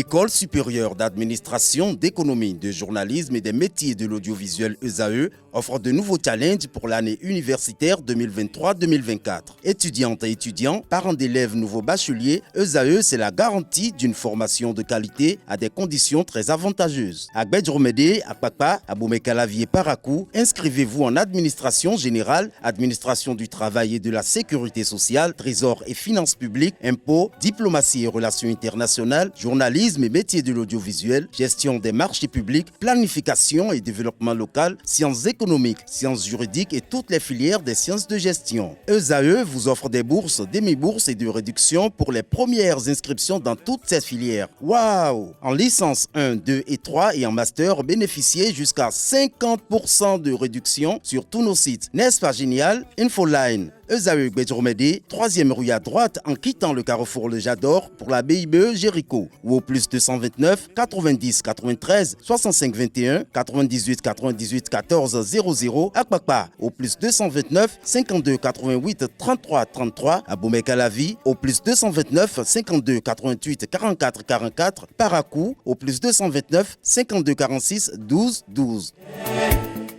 L'École supérieure d'administration, d'économie, de journalisme et des métiers de l'audiovisuel ESAE offre de nouveaux challenges pour l'année universitaire 2023-2024. Étudiantes et étudiants, parents d'élèves nouveaux bacheliers, ESAE, c'est la garantie d'une formation de qualité à des conditions très avantageuses. À Gbedjromede, à Papa, à Boumekalavi et Parakou, inscrivez-vous en administration générale, administration du travail et de la sécurité sociale, trésor et finances publiques, impôts, diplomatie et relations internationales, journalisme et métiers de l'audiovisuel, gestion des marchés publics, planification et développement local, sciences économiques, sciences juridiques et toutes les filières des sciences de gestion. ESAE vous offre des bourses, demi-bourses et de réductions pour les premières inscriptions dans toutes ces filières. Waouh! En licence 1, 2 et 3 et en master, bénéficiez jusqu'à 50% de réduction sur tous nos sites. N'est-ce pas génial? Infoline. ESAE Gbedjromede, 3e rue à droite en quittant le carrefour Le Jador pour la BIBE Jéricho ou au plus 229 90 93 65 21 98 98 14 00 à Kpakpa au plus 229 52 88 33 33 à Boumekalavi au plus 229 52 88 44 44 Parakou au plus 229 52 46 12 12.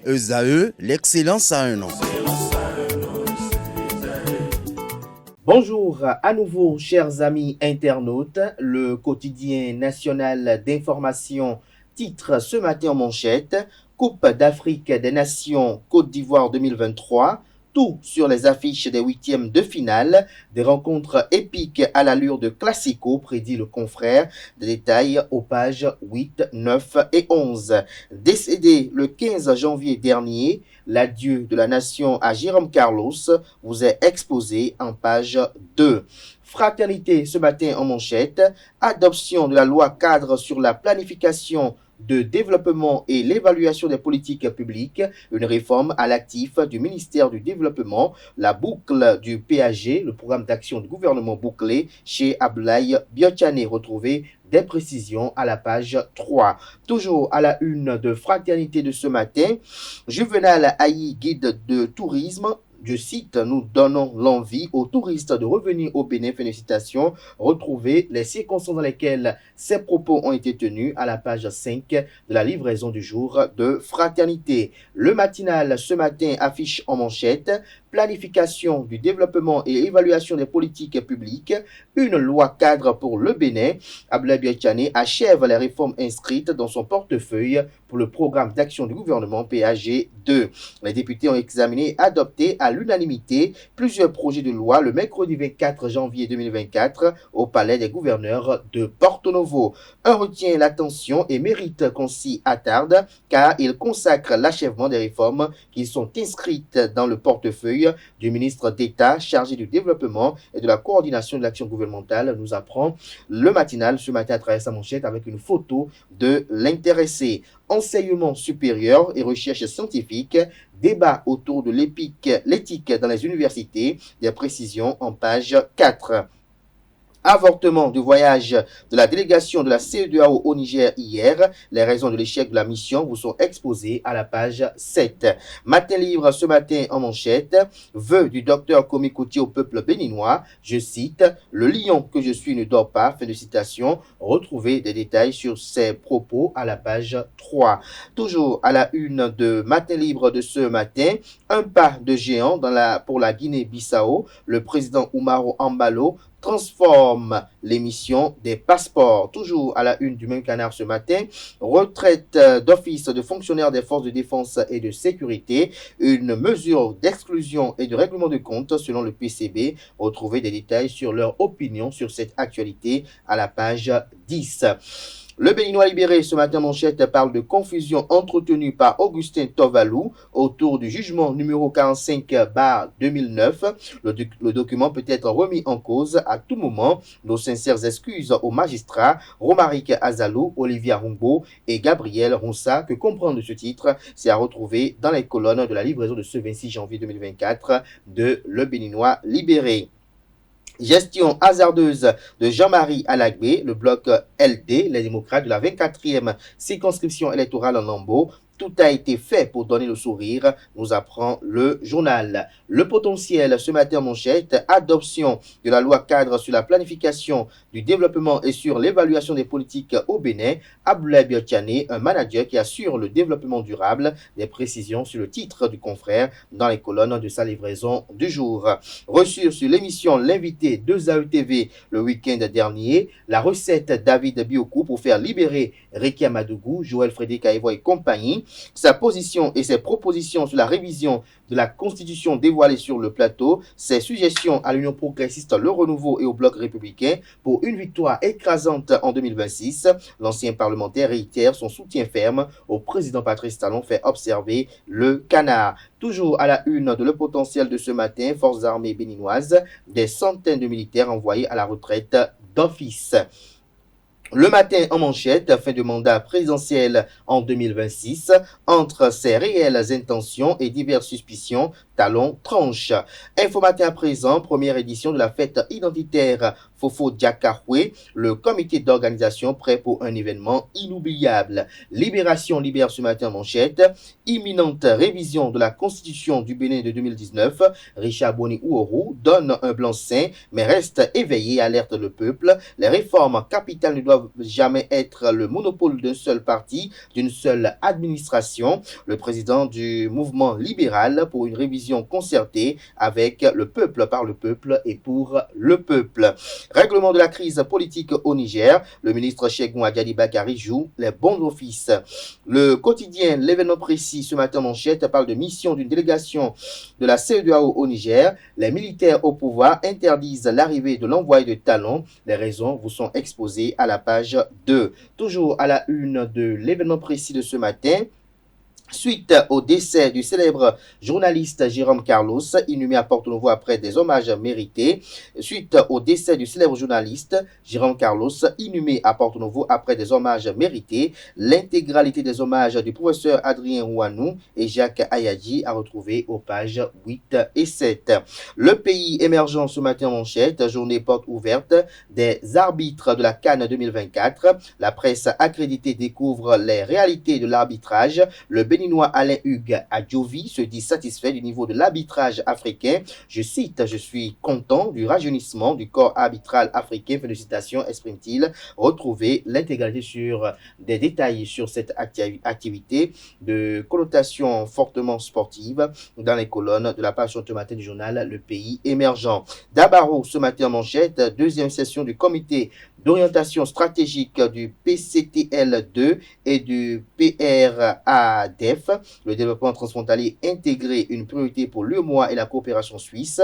ESAE, l'excellence à un nom. Bonjour à nouveau, chers amis internautes. Le quotidien national d'information titre ce matin en manchette Coupe d'Afrique des Nations Côte d'Ivoire 2023. Tout sur les affiches des huitièmes de finale, des rencontres épiques à l'allure de Classico, prédit le confrère. Des détails aux pages 8, 9 et 11. Décédé le 15 janvier dernier, l'adieu de la nation à Jérôme Carlos vous est exposé en page 2. Fraternité ce matin en manchette, adoption de la loi cadre sur la planification de développement et l'évaluation des politiques publiques, une réforme à l'actif du ministère du Développement, la boucle du PAG, le programme d'action du gouvernement bouclé chez Abdoulaye Biotchane, retrouvé des précisions à la page 3. Toujours à la une de Fraternité de ce matin, Juvenal Haï, guide de tourisme, je cite, nous donnons l'envie aux touristes de revenir au Bénin. Félicitations. Retrouvez les circonstances dans lesquelles ces propos ont été tenus à la page 5 de la livraison du jour de Fraternité. Le matinal ce matin affiche en manchette planification du développement et évaluation des politiques publiques, une loi cadre pour le Bénin. Abdoulaye Biotchane achève les réformes inscrites dans son portefeuille pour le programme d'action du gouvernement PAG 2. Les députés ont examiné et adopté à l'unanimité plusieurs projets de loi le mercredi 24 janvier 2024 au Palais des gouverneurs de Porto Novo. Un retient l'attention et mérite qu'on s'y attarde car il consacre l'achèvement des réformes qui sont inscrites dans le portefeuille du ministre d'État chargé du développement et de la coordination de l'action gouvernementale, nous apprend le matinal ce matin à travers sa manchette avec une photo de l'intéressé. Enseignement supérieur et recherche scientifique, débat autour de l'éthique dans les universités, des précisions en page 4. Avortement du voyage de la délégation de la CEDEAO au Niger hier. Les raisons de l'échec de la mission vous sont exposées à la page 7. Matin Livre ce matin en manchette. Vœu du docteur Komi Kuti au peuple béninois. Je cite, le lion que je suis ne dort pas. Fin de citation. Retrouvez des détails sur ces propos à la page 3. Toujours à la une de Matin Libre de ce matin. Un pas de géant pour la Guinée-Bissau. Le président Oumaro Ambalo transforme l'émission des passeports. Toujours à la une du même canard ce matin, retraite d'office de fonctionnaires des forces de défense et de sécurité, une mesure d'exclusion et de règlement de compte selon le PCB. Retrouvez des détails sur leur opinion sur cette actualité à la page 10. Le Béninois libéré ce matin manchette parle de confusion entretenue par Augustin Tovalou autour du jugement numéro 45/2009. Le document peut être remis en cause à tout moment. Nos sincères excuses aux magistrats Romaric Azalou, Olivia Rumbo et Gabriel Roussa. Que comprendre de ce titre, c'est à retrouver dans les colonnes de la livraison de ce 26 janvier 2024 de Le Béninois libéré. Gestion hasardeuse de Jean-Marie Alagbé, le bloc LD, les démocrates de la 24e circonscription électorale en Lambeau. Tout a été fait pour donner le sourire, nous apprend le journal. Le potentiel, ce matin en manchette, adoption de la loi cadre sur la planification du développement et sur l'évaluation des politiques au Bénin. Abdoulaye Biotiane, un manager qui assure le développement durable. Des précisions sur le titre du confrère dans les colonnes de sa livraison du jour. Reçu sur l'émission L'invité de ZAE-TV le week-end dernier, la recette David Biokou pour faire libérer Rekia Madougou, Joël Frédéric Aévo et compagnie, sa position et ses propositions sur la révision de la Constitution dévoilée sur le plateau, ses suggestions à l'Union progressiste, le Renouveau et au Bloc républicain pour une victoire écrasante en 2026. L'ancien parlementaire réitère son soutien ferme au président Patrice Talon, fait observer le Canard. Toujours à la une de Le Potentiel de ce matin, forces armées béninoises, des centaines de militaires envoyés à la retraite d'office. Le matin en manchette, fin de mandat présidentiel en 2026, entre ses réelles intentions et diverses suspicions, Talon tranche. Info matin à présent, première édition de la fête identitaire Fofo Diakahoué, le comité d'organisation prêt pour un événement inoubliable. Libération libère ce matin en manchette, imminente révision de la constitution du Bénin de 2019, Richard Boni Ouourou donne un blanc-seing mais reste éveillé, alerte le peuple. Les réformes capitales ne doivent jamais être le monopole d'un seul parti, d'une seule administration. Le président du mouvement libéral pour une révision concertée avec le peuple, par le peuple et pour le peuple. Règlement de la crise politique au Niger, le ministre Cheikh Adjali Bakari joue les bons offices. Le quotidien, l'événement précis ce matin manchette parle de mission d'une délégation de la CEDEAO au Niger. Les militaires au pouvoir interdisent l'arrivée de l'envoyé de Talon. Les raisons vous sont exposées à la page 2. Toujours à la une de l'événement précis de ce matin. Suite au décès du célèbre journaliste Jérôme Carlos, inhumé à Porto-Novo après des hommages mérités. Suite au décès du célèbre journaliste Jérôme Carlos, inhumé à Porto-Novo après des hommages mérités, l'intégralité des hommages du professeur Adrien Ouanou et Jacques Ayadji à retrouver aux pages 8 et 7. Le pays émergent ce matin en manchette, journée porte ouverte des arbitres de la CAN 2024. La presse accréditée découvre les réalités de l'arbitrage. Le Béninois Alain Hugues Adjovi se dit satisfait du niveau de l'arbitrage africain. Je cite, je suis content du rajeunissement du corps arbitral africain. Fin de citation, exprime-t-il. Retrouvez l'intégralité sur des détails sur cette activité de connotation fortement sportive dans les colonnes de la page ce matin du journal Le Pays émergent. D'Abaro ce matin en manchette, deuxième session du comité d'orientation stratégique du PCTL2 et du PRADEF, le développement transfrontalier intégré, une priorité pour l'UEMOA et la coopération suisse.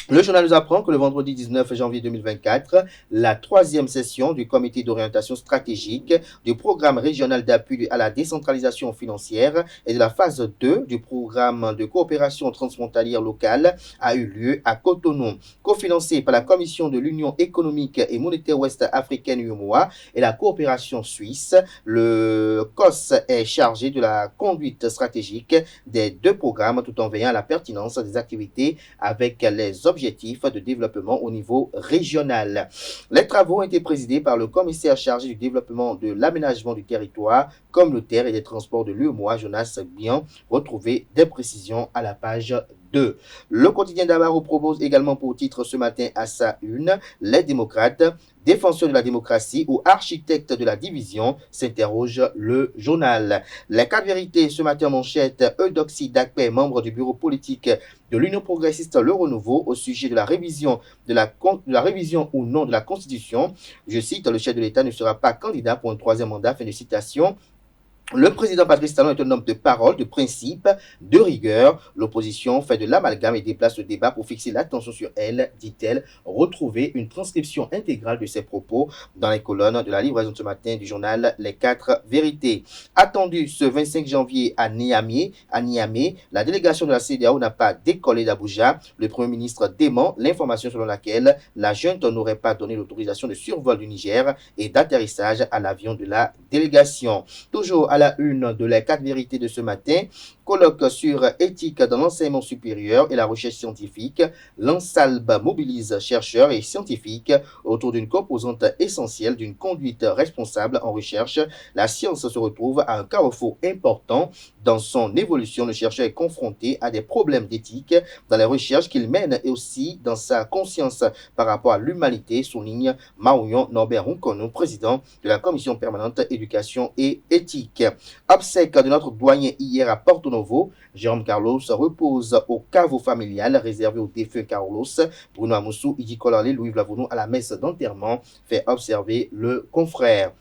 Le journal nous apprend que le vendredi 19 janvier 2024, la troisième session du comité d'orientation stratégique du programme régional d'appui à la décentralisation financière et de la phase 2 du programme de coopération transfrontalière locale a eu lieu à Cotonou. Cofinancé par la Commission de l'Union économique et monétaire ouest-africaine UEMOA et la coopération suisse, le COS est chargé de la conduite stratégique des deux programmes tout en veillant à la pertinence des activités avec les objectifs de développement au niveau régional. Les travaux ont été présidés par le commissaire chargé du développement de l'aménagement du territoire communautaire et des transports de l'UEMOA, Jonas Bian. Retrouvez des précisions à la page 2. Le quotidien d'Abaro propose également pour titre ce matin à sa une, les démocrates, défenseurs de la démocratie ou architectes de la division, s'interroge le journal. Les quatre vérités ce matin manchette, Eudoxie Dakpe, membre du bureau politique de l'Union progressiste Le Renouveau au sujet de la révision ou non de la Constitution. Je cite, le chef de l'État ne sera pas candidat pour un troisième mandat, fin de citation. Le président Patrice Talon est un homme de parole, de principe, de rigueur. L'opposition fait de l'amalgame et déplace le débat pour fixer l'attention sur elle, dit-elle. Retrouvez une transcription intégrale de ses propos dans les colonnes de la livraison de ce matin du journal Les Quatre Vérités. Attendu ce 25 janvier à Niamey, la délégation de la CEDEAO n'a pas décollé d'Abuja. Le Premier ministre dément l'information selon laquelle la junte n'aurait pas donné l'autorisation de survol du Niger et d'atterrissage à l'avion de la délégation. Toujours à à la une de les 4 vérités de ce matin, colloque sur éthique dans l'enseignement supérieur et la recherche scientifique. L'ANSALB mobilise chercheurs et scientifiques autour d'une composante essentielle d'une conduite responsable en recherche. La science se retrouve à un carrefour important dans son évolution. Le chercheur est confronté à des problèmes d'éthique dans les recherches qu'il mène et aussi dans sa conscience par rapport à l'humanité, souligne Maouyon Norbert Runkono, président de la commission permanente éducation et éthique. Obsèque de notre doyen hier à Porto Novo, Jérôme Carlos repose au caveau familial réservé au défunt Carlos. Bruno Amoussou, Idi Kolale, Louis Vlavounou à la messe d'enterrement, fait observer le confrère.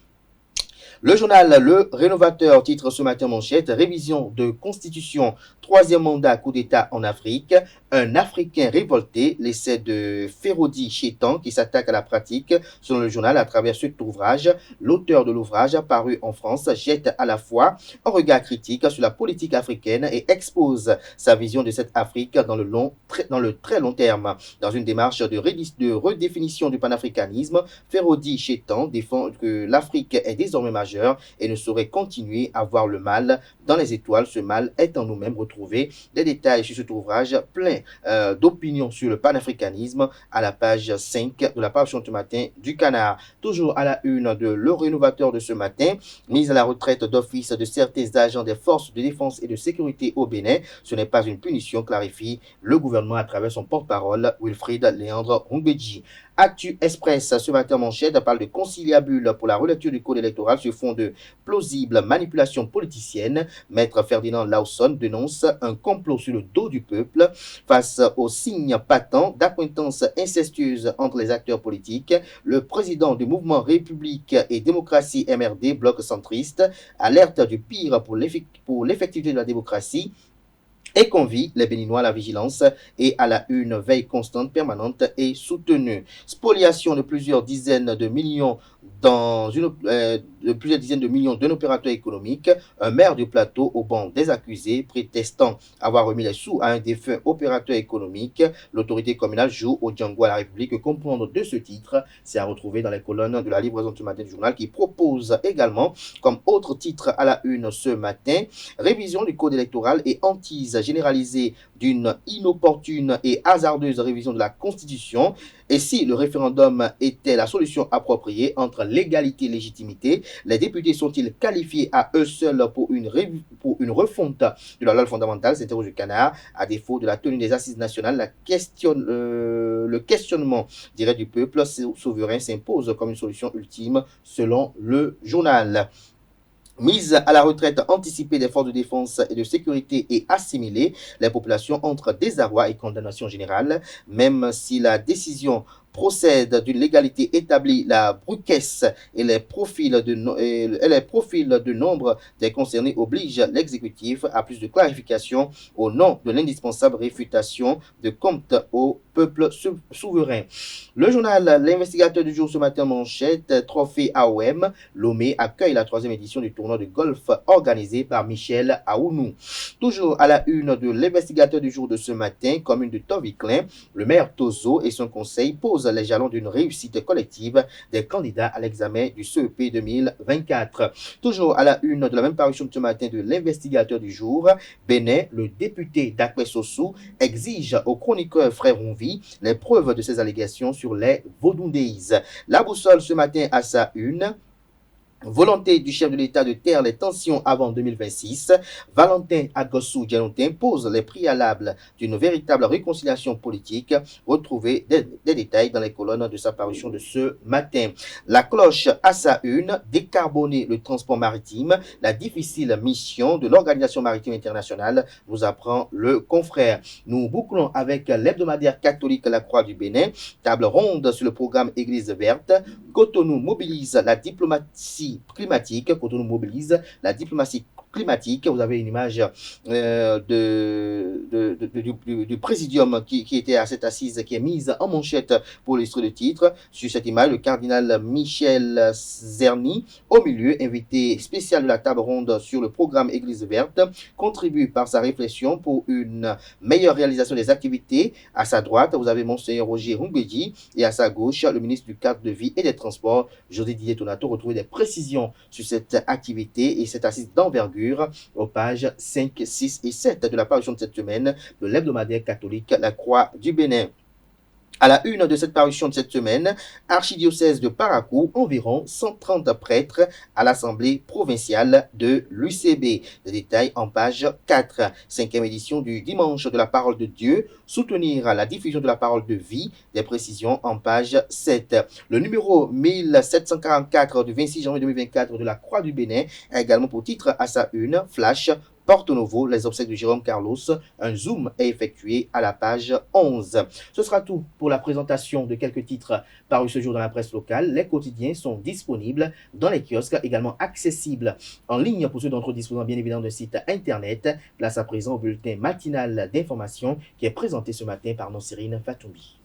Le journal Le Rénovateur titre ce matin manchette: révision de constitution, troisième mandat coup d'État en Afrique. Un Africain révolté, l'essai de Ferodi Chétan qui s'attaque à la pratique. Selon le journal, à travers cet ouvrage, l'auteur de l'ouvrage paru en France jette à la fois un regard critique sur la politique africaine et expose sa vision de cette Afrique dans le très long terme. Dans une démarche de redéfinition du panafricanisme, Ferodi Chétan défend que l'Afrique est désormais majeure et ne saurait continuer à voir le mal dans les étoiles. Ce mal est en nous-mêmes retrouvé. Des détails sur cet ouvrage plein d'opinions sur le panafricanisme à la page 5 de la parution ce matin du Canard. Toujours à la une de Le Rénovateur de ce matin, mise à la retraite d'office de certains agents des forces de défense et de sécurité au Bénin. Ce n'est pas une punition, clarifie le gouvernement à travers son porte-parole Wilfried Léandre Rumbedji. Actu Express, ce matin manchette, parle de conciliabule pour la relecture du code électoral sur fond de plausible manipulation politicienne. Maître Ferdinand Lawson dénonce un complot sur le dos du peuple face aux signes patents d'accointance incestueuse entre les acteurs politiques. Le président du mouvement République et Démocratie MRD, bloc centriste, alerte du pire pour l'effectivité de la démocratie et convie les Béninois à la vigilance et à la une veille constante, permanente et soutenue. Spoliation de plusieurs dizaines de millions d'un opérateur économique. Un maire du plateau au banc des accusés prétestant avoir remis les sous à un défunt opérateur économique. L'autorité communale joue au Django à la République. Comprendre de ce titre, c'est à retrouver dans les colonnes de la livraison ce matin du journal qui propose également comme autre titre à la une ce matin: révision du code électoral et hantise généralisée d'une inopportune et hasardeuse révision de la Constitution. Et si le référendum était la solution appropriée entre légalité et légitimité, les députés sont-ils qualifiés à eux seuls pour une refonte de la loi fondamentale, s'interroge le Canard. À défaut de la tenue des assises nationales, le questionnement du peuple souverain s'impose comme une solution ultime selon le journal. Mise à la retraite anticipée des forces de défense et de sécurité et assimilée, les populations entre désarroi et condamnation générale. Même si la décision procède d'une légalité établie, la bruquesse et les profils de nombre des concernés obligent l'exécutif à plus de clarification au nom de l'indispensable réfutation de compte au peuple souverain. Le journal L'Investigateur du jour ce matin manchette: trophée AOM, Lomé accueille la 3e édition du tournoi de golf organisé par Michel Aounou. Toujours à la une de L'Investigateur du jour de ce matin, commune de Toviclin, le maire Tozo et son conseil posent les jalons d'une réussite collective des candidats à l'examen du CEP 2024. Toujours à la une de la même parution de ce matin de L'Investigateur du jour, Bénin, le député d'Akwe Sossou exige au chroniqueur Frère Ronvi les preuves de ses allégations sur les Vaudundéis. La boussole ce matin à sa une: volonté du chef de l'État de taire les tensions avant 2026. Valentin Agossou Dialontin pose les préalables d'une véritable réconciliation politique. Retrouvez des détails dans les colonnes de sa parution de ce matin. La cloche à sa une: décarboner le transport maritime, la difficile mission de l'Organisation maritime internationale, nous apprend le confrère. Nous bouclons avec l'hebdomadaire catholique La Croix du Bénin. Table ronde sur le programme Église verte. Cotonou mobilise la diplomatie climatique. Cotonou mobilise la diplomatie climatique. Vous avez une image du présidium qui était à cette assise, qui est mise en manchette pour l'illustrer le titre. Sur cette image, le cardinal Michel Zerny, au milieu, invité spécial de la table ronde sur le programme Église verte, contribue par sa réflexion pour une meilleure réalisation des activités. À sa droite, vous avez Monseigneur Roger Rumbedi et à sa gauche, le ministre du cadre de vie et des transports, José Didier Tonato. Retrouvez des précisions sur cette activité et cette assise d'envergure aux pages 5, 6 et 7 de la parution de cette semaine de l'hebdomadaire catholique La Croix du Bénin. À la une de cette parution de cette semaine, archidiocèse de Parakou, environ 130 prêtres à l'Assemblée provinciale de l'UCB. Les détails en page 4. 5e édition du dimanche de la parole de Dieu, soutenir la diffusion de la parole de vie, des précisions en page 7. Le numéro 1744 du 26 janvier 2024 de la Croix du Bénin a également pour titre à sa une, Flash, Porto Novo, les obsèques de Jérôme Carlos. Un zoom est effectué à la page 11. Ce sera tout pour la présentation de quelques titres parus ce jour dans la presse locale. Les quotidiens sont disponibles dans les kiosques, également accessibles en ligne pour ceux d'entre eux disposant bien évidemment d'un site internet. Place à présent au bulletin matinal d'information qui est présenté ce matin par Nonsérine Fatoumbi.